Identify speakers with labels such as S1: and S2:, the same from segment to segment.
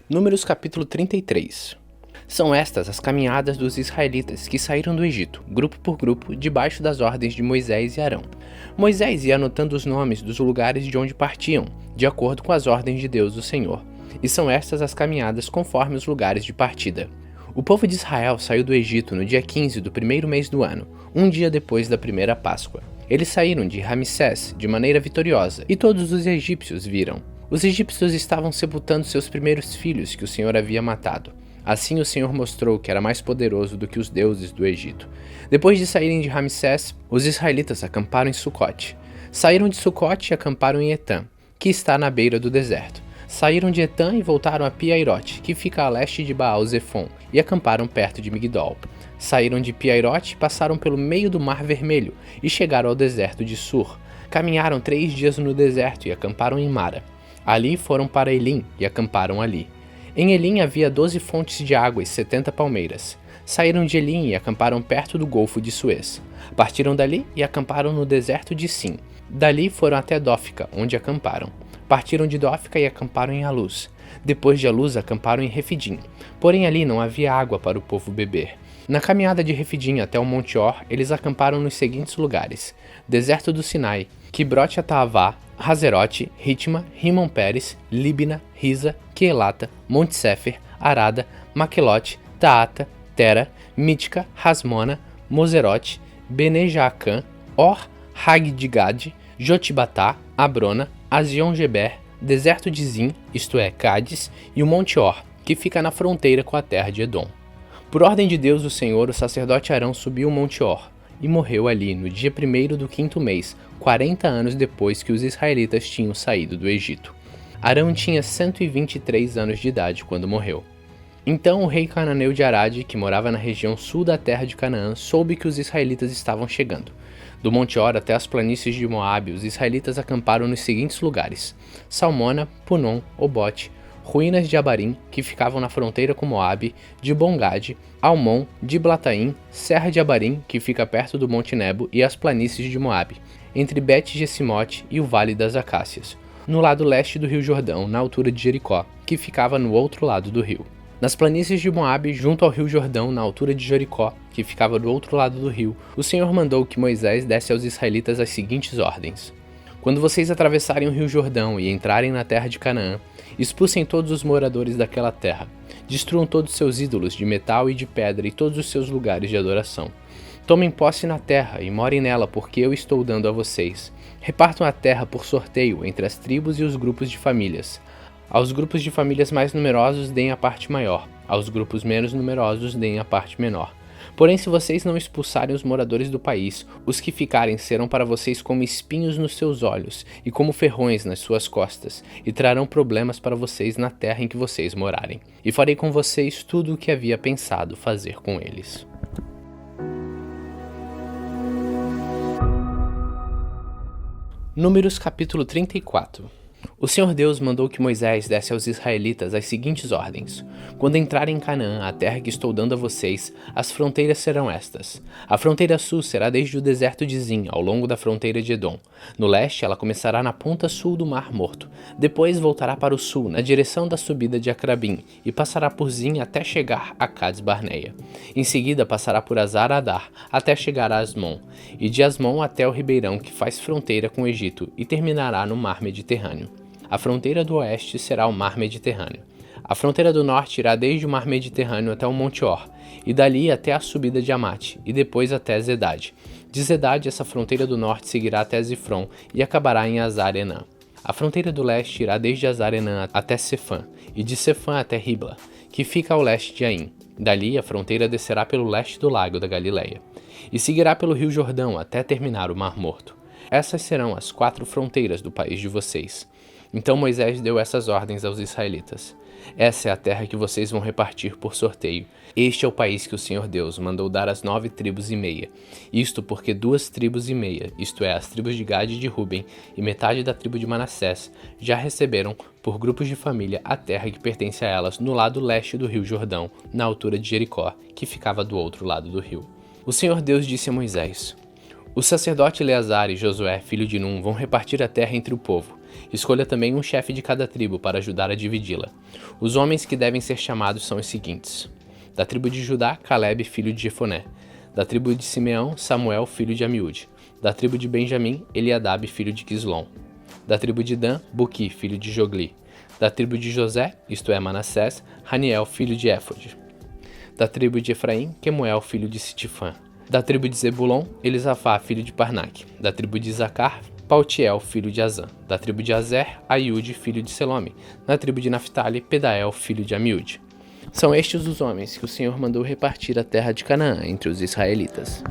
S1: Números capítulo 33. São estas as caminhadas dos israelitas que saíram do Egito, grupo por grupo, debaixo das ordens de Moisés e Arão. Moisés ia anotando os nomes dos lugares de onde partiam, de acordo com as ordens de Deus, o Senhor. E são estas as caminhadas conforme os lugares de partida. O povo de Israel saiu do Egito no dia 15 do primeiro mês do ano, um dia depois da primeira Páscoa. Eles saíram de Ramsés de maneira vitoriosa, e todos os egípcios viram. Os egípcios estavam sepultando seus primeiros filhos que o Senhor havia matado. Assim o Senhor mostrou que era mais poderoso do que os deuses do Egito. Depois de saírem de Ramsés, os israelitas acamparam em Sucote. Saíram de Sucote e acamparam em Etã, que está na beira do deserto. Saíram de Etã e voltaram a Piairote, que fica a leste de Baal-Zefon, e acamparam perto de Migdol. Saíram de Piairote, passaram pelo meio do Mar Vermelho e chegaram ao deserto de Sur. Caminharam 3 dias no deserto e acamparam em Mara. Ali foram para Elim e acamparam ali. Em Elim havia 12 fontes de água e 70 palmeiras. Saíram de Elim e acamparam perto do Golfo de Suez. Partiram dali e acamparam no deserto de Sim. Dali foram até Dófica, onde acamparam. Partiram de Dófica e acamparam em Aluz. Depois de Aluz acamparam em Refidim. Porém ali não havia água para o povo beber. Na caminhada de Refidim até o Monte Or, eles acamparam nos seguintes lugares: deserto do Sinai, Quibrote Ataavá, Hazerote, Ritma, Rimon Pérez, Líbina, Risa, Quelata, Monte Sefer, Arada, Maquelote, Taata, Tera, Mítica, Rasmona, Moserote, Bene Jaacã, Or, Hagidgad, Jotibatá, Abrona, Azion-Geber, deserto de Zim, isto é, Cádiz, e o Monte Or, que fica na fronteira com a terra de Edom. Por ordem de Deus o Senhor, o sacerdote Arão subiu o Monte Or, e morreu ali no dia 1º do 5º mês, 40 anos depois que os israelitas tinham saído do Egito. Arão tinha 123 anos de idade quando morreu. Então o rei cananeu de Arade, que morava na região sul da terra de Canaã, soube que os israelitas estavam chegando. Do Monte Or até as planícies de Moabe, os israelitas acamparam nos seguintes lugares: Salmona, Punon, Obote, ruínas de Abarim, que ficavam na fronteira com Moabe, de Bongade, Almon, Diblataim, Serra de Abarim, que fica perto do Monte Nebo, e as planícies de Moabe, entre Bet-Jesimote e o Vale das Acácias, no lado leste do rio Jordão, na altura de Jericó, que ficava no outro lado do rio. Nas planícies de Moabe, junto ao rio Jordão, na altura de Jericó, que ficava do outro lado do rio, o Senhor mandou que Moisés desse aos israelitas as seguintes ordens: quando vocês atravessarem o rio Jordão e entrarem na terra de Canaã, expulsem todos os moradores daquela terra, destruam todos os seus ídolos de metal e de pedra e todos os seus lugares de adoração. Tomem posse na terra e morem nela, porque eu estou dando a vocês. Repartam a terra por sorteio entre as tribos e os grupos de famílias. Aos grupos de famílias mais numerosos deem a parte maior, aos grupos menos numerosos deem a parte menor. Porém, se vocês não expulsarem os moradores do país, os que ficarem serão para vocês como espinhos nos seus olhos e como ferrões nas suas costas, e trarão problemas para vocês na terra em que vocês morarem. E farei com vocês tudo o que havia pensado fazer com eles. Números capítulo 34. O Senhor Deus mandou que Moisés desse aos israelitas as seguintes ordens: quando entrarem em Canaã, a terra que estou dando a vocês, as fronteiras serão estas. A fronteira sul será desde o deserto de Zim, ao longo da fronteira de Edom. No leste, ela começará na ponta sul do Mar Morto. Depois voltará para o sul, na direção da subida de Acrabim, e passará por Zim até chegar a Cades Barneia. Em seguida, passará por Azar-Adar, até chegar a Asmon, e de Asmon até o ribeirão que faz fronteira com o Egito, e terminará no Mar Mediterrâneo. A fronteira do oeste será o Mar Mediterrâneo. A fronteira do norte irá desde o Mar Mediterrâneo até o Monte Or, e dali até a subida de Amate, e depois até Zedade. De Zedade, essa fronteira do norte seguirá até Zifron e acabará em Azar-Enã. A fronteira do leste irá desde Azar-Enã até Sefã, e de Sefã até Ribla, que fica ao leste de Aim. Dali, a fronteira descerá pelo leste do lago da Galileia, e seguirá pelo rio Jordão até terminar o Mar Morto. Essas serão as 4 fronteiras do país de vocês. Então Moisés deu essas ordens aos israelitas: essa é a terra que vocês vão repartir por sorteio. Este é o país que o Senhor Deus mandou dar às 9 tribos e meia. Isto porque 2 tribos e meia, isto é, as tribos de Gade e de Ruben, e metade da tribo de Manassés, já receberam, por grupos de família, a terra que pertence a elas no lado leste do rio Jordão, na altura de Jericó, que ficava do outro lado do rio. O Senhor Deus disse a Moisés: o sacerdote Eleazar e Josué, filho de Num, vão repartir a terra entre o povo. Escolha também um chefe de cada tribo para ajudar a dividi-la. Os homens que devem ser chamados são os seguintes: da tribo de Judá, Calebe, filho de Jefoné; da tribo de Simeão, Samuel, filho de Amiúde; da tribo de Benjamim, Eliadab, filho de Quislom; da tribo de Dan, Buqui, filho de Jogli; da tribo de José, isto é, Manassés, Raniel, filho de Éfode; da tribo de Efraim, Quemuel, filho de Sitifã; da tribo de Zebulon, Elisafá, filho de Parnaque; da tribo de Isacar, Paltiel, filho de Azã; da tribo de Azer, Aiude, filho de Selome; da tribo de Naphtali, Pedael, filho de Amiúde. São estes os homens que o Senhor mandou repartir a terra de Canaã entre os israelitas.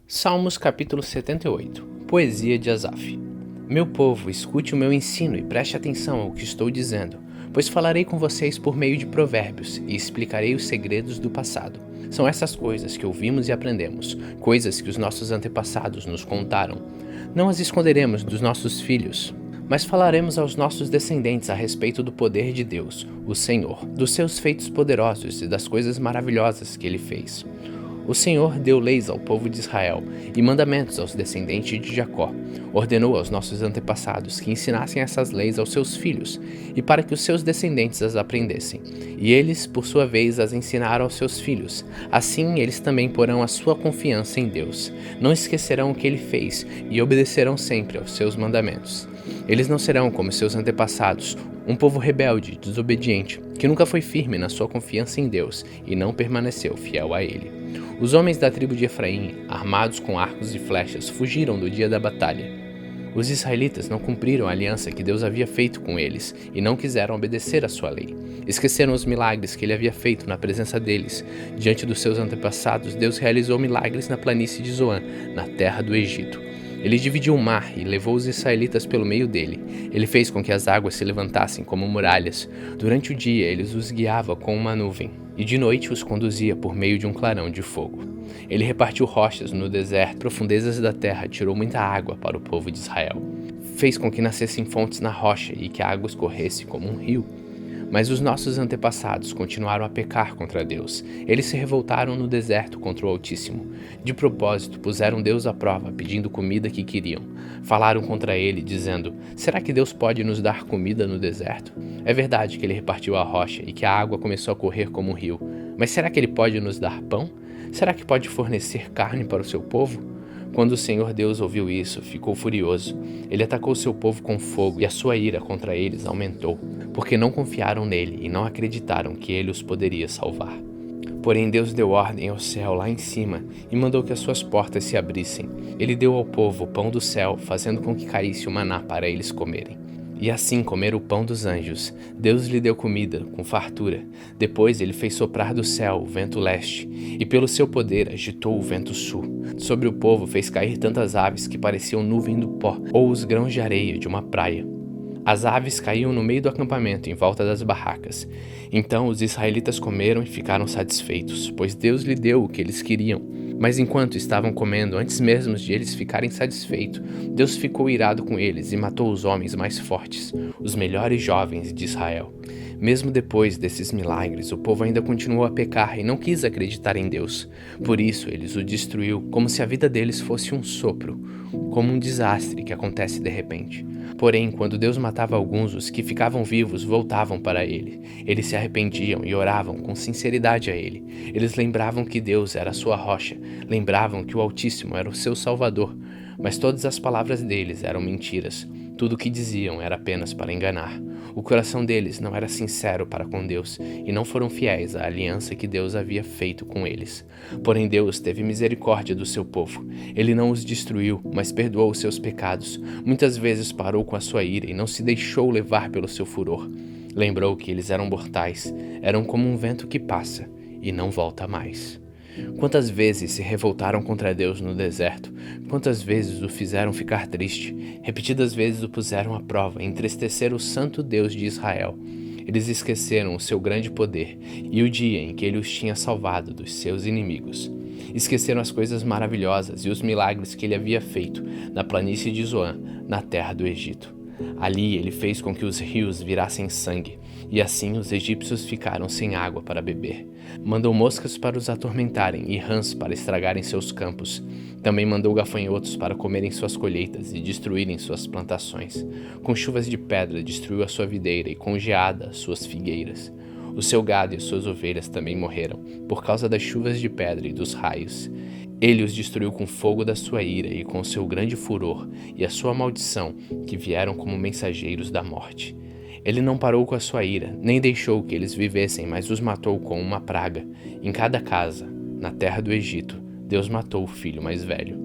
S1: Salmos capítulo 78. Poesia de Asaf. Meu povo, escute o meu ensino e preste atenção ao que estou dizendo, pois falarei com vocês por meio de provérbios e explicarei os segredos do passado. São essas coisas que ouvimos e aprendemos, coisas que os nossos antepassados nos contaram. Não as esconderemos dos nossos filhos, mas falaremos aos nossos descendentes a respeito do poder de Deus, o Senhor, dos seus feitos poderosos e das coisas maravilhosas que Ele fez. O Senhor deu leis ao povo de Israel e mandamentos aos descendentes de Jacó. Ordenou aos nossos antepassados que ensinassem essas leis aos seus filhos e para que os seus descendentes as aprendessem. E eles, por sua vez, as ensinaram aos seus filhos. Assim, eles também porão a sua confiança em Deus. Não esquecerão o que Ele fez e obedecerão sempre aos seus mandamentos. Eles não serão como seus antepassados, um povo rebelde, desobediente, que nunca foi firme na sua confiança em Deus e não permaneceu fiel a Ele. Os homens da tribo de Efraim, armados com arcos e flechas, fugiram do dia da batalha. Os israelitas não cumpriram a aliança que Deus havia feito com eles e não quiseram obedecer à sua lei. Esqueceram os milagres que Ele havia feito na presença deles. Diante dos seus antepassados, Deus realizou milagres na planície de Zoan, na terra do Egito. Ele dividiu o mar e levou os israelitas pelo meio dele. Ele fez com que as águas se levantassem como muralhas. Durante o dia, ele os guiava com uma nuvem, e de noite os conduzia por meio de um clarão de fogo. Ele repartiu rochas no deserto, profundezas da terra, tirou muita água para o povo de Israel. Fez com que nascessem fontes na rocha e que a água escorresse como um rio. Mas os nossos antepassados continuaram a pecar contra Deus. Eles se revoltaram no deserto contra o Altíssimo. De propósito, puseram Deus à prova, pedindo comida que queriam. Falaram contra ele, dizendo: será que Deus pode nos dar comida no deserto? É verdade que ele repartiu a rocha e que a água começou a correr como um rio. Mas será que ele pode nos dar pão? Será que pode fornecer carne para o seu povo? Quando o Senhor Deus ouviu isso, ficou furioso. Ele atacou seu povo com fogo e a sua ira contra eles aumentou, porque não confiaram nele e não acreditaram que ele os poderia salvar. Porém Deus deu ordem ao céu lá em cima e mandou que as suas portas se abrissem. Ele deu ao povo o pão do céu, fazendo com que caísse o maná para eles comerem. E assim comeram o pão dos anjos. Deus lhe deu comida, com fartura. Depois ele fez soprar do céu o vento leste, e pelo seu poder agitou o vento sul. Sobre o povo fez cair tantas aves que pareciam nuvem do pó, ou os grãos de areia de uma praia. As aves caíam no meio do acampamento, em volta das barracas. Então os israelitas comeram e ficaram satisfeitos, pois Deus lhe deu o que eles queriam. Mas enquanto estavam comendo, antes mesmo de eles ficarem satisfeitos, Deus ficou irado com eles e matou os homens mais fortes, os melhores jovens de Israel. Mesmo depois desses milagres, o povo ainda continuou a pecar e não quis acreditar em Deus. Por isso, ele os destruiu, como se a vida deles fosse um sopro, como um desastre que acontece de repente. Porém, quando Deus matava alguns, os que ficavam vivos voltavam para ele. Eles se arrependiam e oravam com sinceridade a ele. Eles lembravam que Deus era a sua rocha, lembravam que o Altíssimo era o seu Salvador. Mas todas as palavras deles eram mentiras. Tudo o que diziam era apenas para enganar. O coração deles não era sincero para com Deus e não foram fiéis à aliança que Deus havia feito com eles. Porém Deus teve misericórdia do seu povo. Ele não os destruiu, mas perdoou os seus pecados. Muitas vezes parou com a sua ira e não se deixou levar pelo seu furor. Lembrou que eles eram mortais, eram como um vento que passa e não volta mais. Quantas vezes se revoltaram contra Deus no deserto? Quantas vezes o fizeram ficar triste? Repetidas vezes o puseram à prova e entristeceram o santo Deus de Israel. Eles esqueceram o seu grande poder e o dia em que ele os tinha salvado dos seus inimigos. Esqueceram as coisas maravilhosas e os milagres que ele havia feito na planície de Zoan, na terra do Egito. Ali ele fez com que os rios virassem sangue, e assim os egípcios ficaram sem água para beber. Mandou moscas para os atormentarem e rãs para estragarem seus campos. Também mandou gafanhotos para comerem suas colheitas e destruírem suas plantações. Com chuvas de pedra destruiu a sua videira e com geada as suas figueiras. O seu gado e as suas ovelhas também morreram, por causa das chuvas de pedra e dos raios. Ele os destruiu com fogo da sua ira e com o seu grande furor e a sua maldição, que vieram como mensageiros da morte. Ele não parou com a sua ira, nem deixou que eles vivessem, mas os matou com uma praga. Em cada casa, na terra do Egito, Deus matou o filho mais velho.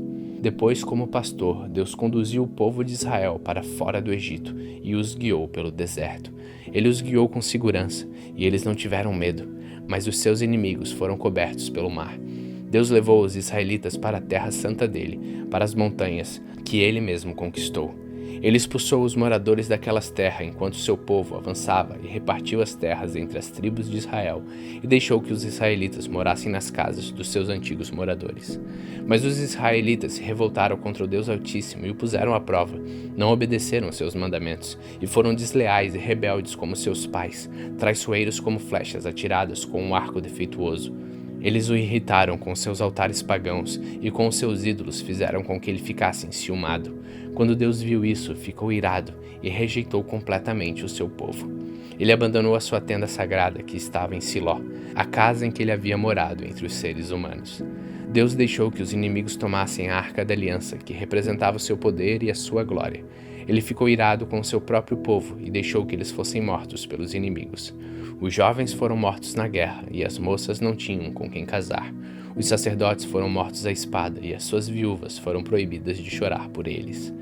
S1: Depois, como pastor, Deus conduziu o povo de Israel para fora do Egito e os guiou pelo deserto. Ele os guiou com segurança, e eles não tiveram medo, mas os seus inimigos foram cobertos pelo mar. Deus levou os israelitas para a terra santa dele, para as montanhas que ele mesmo conquistou. Ele expulsou os moradores daquelas terras enquanto seu povo avançava e repartiu as terras entre as tribos de Israel e deixou que os israelitas morassem nas casas dos seus antigos moradores. Mas os israelitas se revoltaram contra o Deus Altíssimo e o puseram à prova. Não obedeceram aos seus mandamentos e foram desleais e rebeldes como seus pais, traiçoeiros como flechas atiradas com um arco defeituoso. Eles o irritaram com seus altares pagãos e com os seus ídolos fizeram com que ele ficasse enciumado. Quando Deus viu isso, ficou irado e rejeitou completamente o seu povo. Ele abandonou a sua tenda sagrada que estava em Siló, a casa em que ele havia morado entre os seres humanos. Deus deixou que os inimigos tomassem a arca da aliança, que representava o seu poder e a sua glória. Ele ficou irado com o seu próprio povo e deixou que eles fossem mortos pelos inimigos. Os jovens foram mortos na guerra e as moças não tinham com quem casar. Os sacerdotes foram mortos à espada e as suas viúvas foram proibidas de chorar por eles.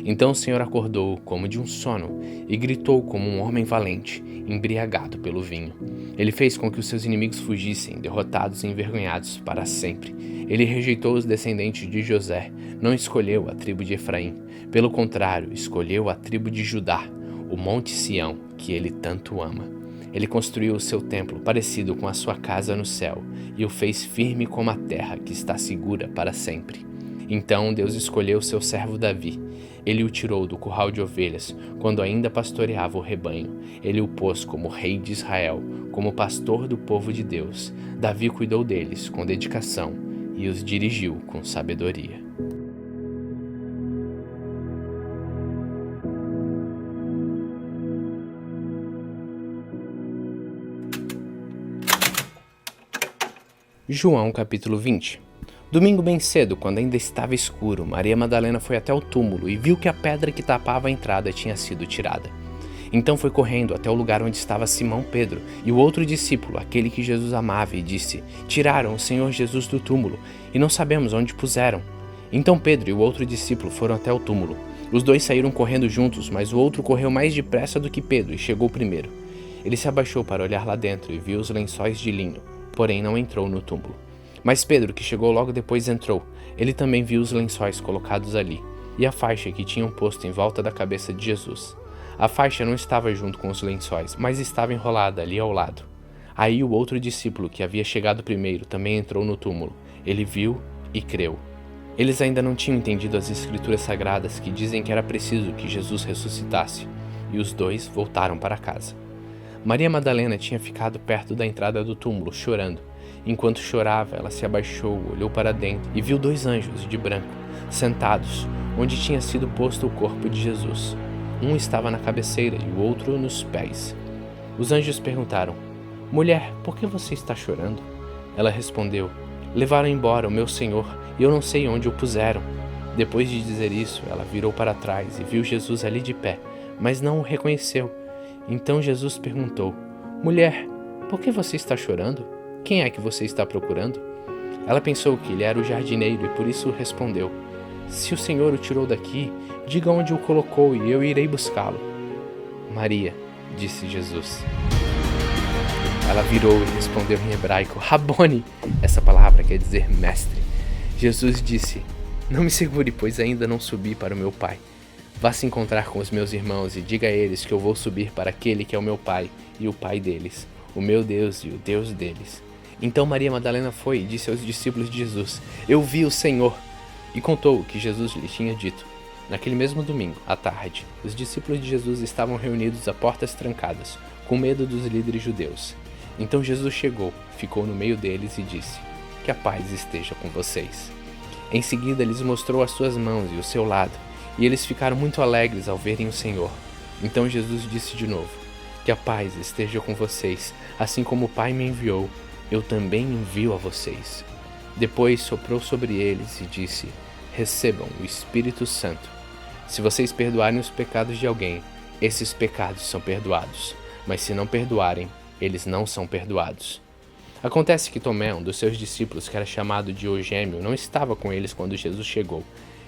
S1: Então o Senhor acordou como de um sono e gritou como um homem valente, embriagado pelo vinho. Ele fez com que os seus inimigos fugissem, derrotados e envergonhados para sempre. Ele rejeitou os descendentes de José, não escolheu a tribo de Efraim. Pelo contrário, escolheu a tribo de Judá, o monte Sião, que ele tanto ama. Ele construiu o seu templo parecido com a sua casa no céu e o fez firme como a terra que está segura para sempre. Então Deus escolheu seu servo Davi. Ele o tirou do curral de ovelhas quando ainda pastoreava o rebanho. Ele o pôs como rei de Israel, como pastor do povo de Deus. Davi cuidou deles com dedicação e os dirigiu com sabedoria. João capítulo 20. Domingo bem cedo, quando ainda estava escuro, Maria Madalena foi até o túmulo e viu que a pedra que tapava a entrada tinha sido tirada. Então foi correndo até o lugar onde estava Simão Pedro e o outro discípulo, aquele que Jesus amava, e disse: "Tiraram o Senhor Jesus do túmulo e não sabemos onde puseram." Então Pedro e o outro discípulo foram até o túmulo. Os dois saíram correndo juntos, mas o outro correu mais depressa do que Pedro e chegou primeiro. Ele se abaixou para olhar lá dentro e viu os lençóis de linho, porém não entrou no túmulo. Mas Pedro, que chegou logo depois, entrou. Ele também viu os lençóis colocados ali, e a faixa que tinham posto em volta da cabeça de Jesus. A faixa não estava junto com os lençóis, mas estava enrolada ali ao lado. Aí o outro discípulo, que havia chegado primeiro, também entrou no túmulo. Ele viu e creu. Eles ainda não tinham entendido as escrituras sagradas que dizem que era preciso que Jesus ressuscitasse, e os dois voltaram para casa. Maria Madalena tinha ficado perto da entrada do túmulo, chorando. Enquanto chorava, ela se abaixou, olhou para dentro e viu 2 anjos de branco, sentados, onde tinha sido posto o corpo de Jesus. Um estava na cabeceira e o outro nos pés. Os anjos perguntaram: "Mulher, por que você está chorando?" Ela respondeu: "Levaram embora o meu Senhor e eu não sei onde o puseram." Depois de dizer isso, ela virou para trás e viu Jesus ali de pé, mas não o reconheceu. Então Jesus perguntou: "Mulher, por que você está chorando? Quem é que você está procurando?" Ela pensou que ele era o jardineiro e por isso respondeu: "Se o Senhor o tirou daqui, diga onde o colocou e eu irei buscá-lo." "Maria", disse Jesus. Ela virou e respondeu em hebraico: "Rabone." Essa palavra quer dizer mestre. Jesus disse: "Não me segure, pois ainda não subi para o meu Pai. Vá se encontrar com os meus irmãos e diga a eles que eu vou subir para aquele que é o meu Pai e o Pai deles, o meu Deus e o Deus deles." Então Maria Madalena foi e disse aos discípulos de Jesus: "Eu vi o Senhor." E contou o que Jesus lhe tinha dito. Naquele mesmo domingo, à tarde, os discípulos de Jesus estavam reunidos a portas trancadas, com medo dos líderes judeus. Então Jesus chegou, ficou no meio deles e disse: "Que a paz esteja com vocês." Em seguida lhes mostrou as suas mãos e o seu lado, e eles ficaram muito alegres ao verem o Senhor. Então Jesus disse de novo: "Que a paz esteja com vocês, assim como o Pai me enviou, eu também envio a vocês." Depois soprou sobre eles e disse: "Recebam o Espírito Santo. Se vocês perdoarem os pecados de alguém, esses pecados são perdoados, mas se não perdoarem, eles não são perdoados." Acontece que Tomé, um dos seus discípulos, que era chamado Diogêmio, não estava com eles quando Jesus chegou.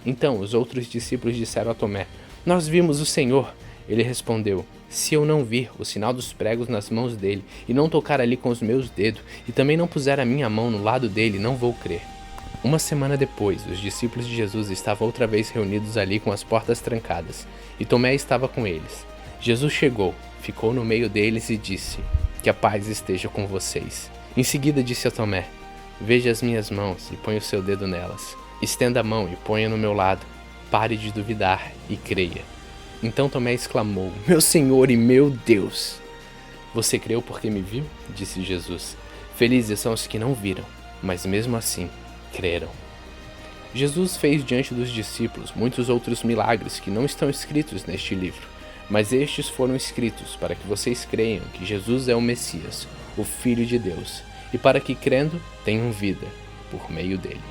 S1: Então os outros discípulos disseram a Tomé: "Nós vimos o Senhor." Ele respondeu: "Se eu não vir o sinal dos pregos nas mãos dele, e não tocar ali com os meus dedos, e também não puser a minha mão no lado dele, não vou crer." Uma semana depois, os discípulos de Jesus estavam outra vez reunidos ali com as portas trancadas, e Tomé estava com eles. Jesus chegou, ficou no meio deles e disse: "Que a paz esteja com vocês." Em seguida disse a Tomé: "Veja as minhas mãos e ponha o seu dedo nelas. Estenda a mão e ponha no meu lado. Pare de duvidar e creia." Então Tomé exclamou: "Meu Senhor e meu Deus!" "Você creu porque me viu?" disse Jesus. "Felizes são os que não viram, mas mesmo assim creram." Jesus fez diante dos discípulos muitos outros milagres que não estão escritos neste livro, mas estes foram escritos para que vocês creiam que Jesus é o Messias, o Filho de Deus, e para que crendo tenham vida por meio dele.